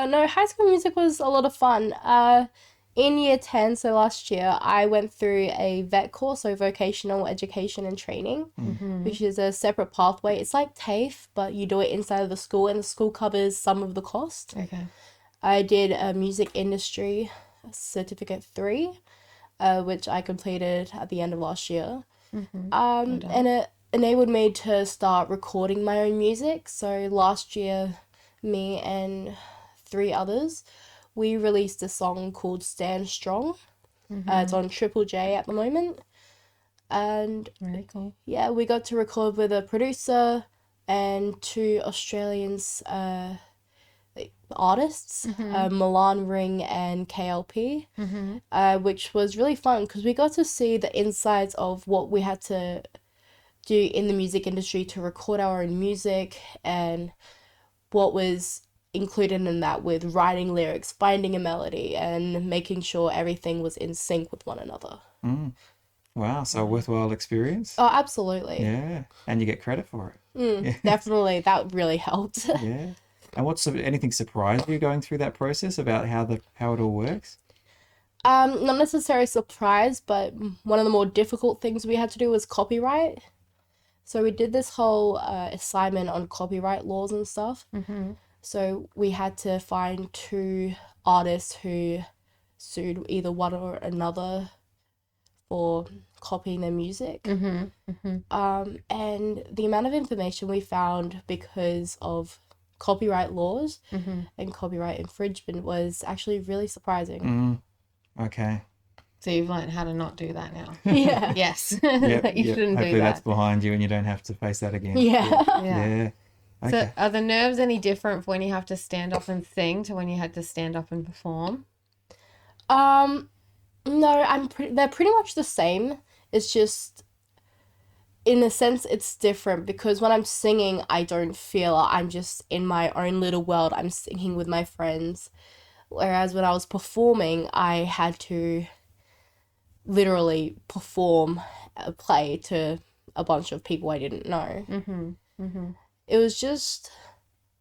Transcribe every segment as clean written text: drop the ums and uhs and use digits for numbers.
No, High School Music was a lot of fun. In year 10, so last year, I went through a VET course, so Vocational Education and Training, which is a separate pathway. It's like TAFE, but you do it inside of the school, and the school covers some of the cost. Okay. I did a Music Industry Certificate 3, which I completed at the end of last year. And it enabled me to start recording my own music. So last year, me and 3 others, we released a song called Stand Strong. It's on Triple J at the moment. And Really cool. yeah, we got to record with a producer and 2 Australians artists, Milan Ring and KLP, which was really fun because we got to see the insides of what we had to do in the music industry to record our own music and what was included in that with writing lyrics, finding a melody, and making sure everything was in sync with one another. Wow, so a worthwhile experience. Oh, absolutely. Yeah, and you get credit for it. Definitely, that really helped. Yeah. And anything surprised you going through that process about how it all works? Not necessarily surprised, but one of the more difficult things we had to do was copyright. So we did this whole assignment on copyright laws and stuff. So we had to find 2 artists who sued either one or another for copying their music. And the amount of information we found because of copyright laws and copyright infringement was actually really surprising. Okay. So you've learned how to not do that now. Yeah. Yes. Yep, You shouldn't Hopefully do that's that. behind you and you don't have to face that again. Yeah. Yeah. Okay. So are the nerves any different when you have to stand up and sing to when you had to stand up and perform? No, they're pretty much the same. It's just, in a sense, it's different because when I'm singing, I don't feel it. I'm just in my own little world. I'm singing with my friends. Whereas when I was performing, I had to literally perform a play to a bunch of people I didn't know. It was just,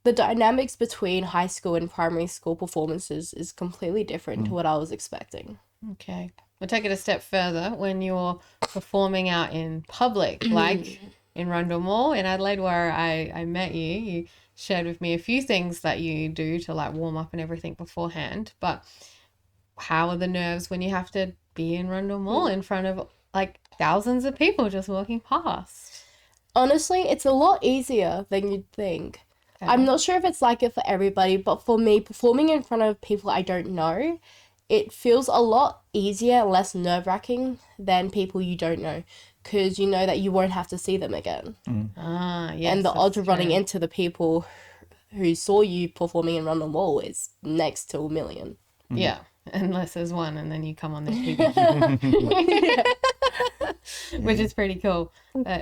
the dynamics between high school and primary school performances is completely different to what I was expecting. Okay. We'll take it a step further. When you're performing out in public, like in Rundle Mall in Adelaide where I met you, you shared with me a few things that you do to like warm up and everything beforehand. But how are the nerves when you have to be in Rundle Mall in front of like thousands of people just walking past? Honestly, it's a lot easier than you'd think. Okay. I'm not sure if it's like it for everybody, but for me, performing in front of people I don't know, it feels a lot easier and less nerve-wracking than people you don't know, because you know that you won't have to see them again. Yes, And the that's odds of running true. into the people who saw you performing in Rundle Mall is next to 1 million. Yeah, unless there's one and then you come on the TV. Which is pretty cool.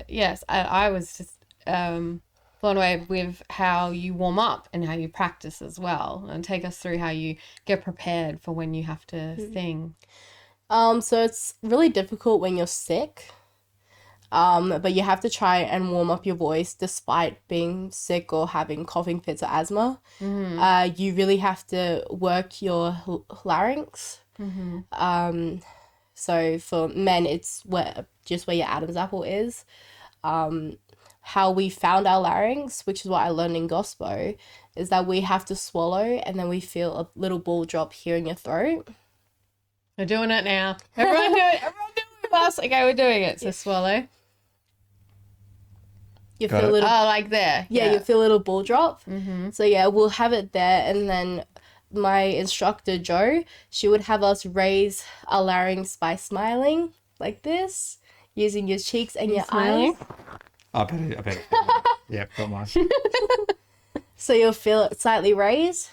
Yes, I was just blown away with how you warm up and how you practice as well. And take us through how you get prepared for when you have to sing. So it's really difficult when you're sick, but you have to try and warm up your voice despite being sick or having coughing fits or asthma. You really have to work your larynx. So for men, it's where your Adam's apple is. How we found our larynx, which is what I learned in Gospo, is that we have to swallow and then we feel a little ball drop here in your throat. We're doing it now. Everyone do it. Everyone do it with us. Okay, we're doing it. So swallow. You Got feel a it. little, Oh, like there. you feel a little ball drop. So yeah, we'll have it there, and then my instructor Jo, she would have us raise our larynx by smiling like this, using your cheeks and your smiling? eyes. I bet it. Yeah, got mine. So you'll feel it slightly raise,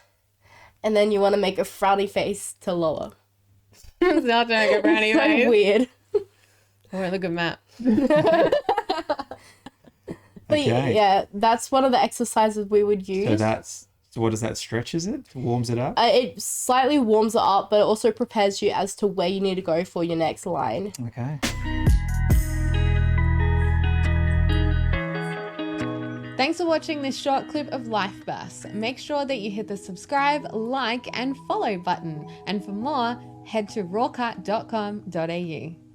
and then you want to make a frowny face to lower. It's not doing a brownie So face. weird. We're a good map. But Okay. yeah, that's one of the exercises we would use. So what does that stretches it? Warms it up? It slightly warms it up, but it also prepares you as to where you need to go for your next line. Thanks Thanks for watching this short clip of Life Bursts. Make sure that you hit the subscribe, like, and follow button. And for more, head to rawcut.com.au.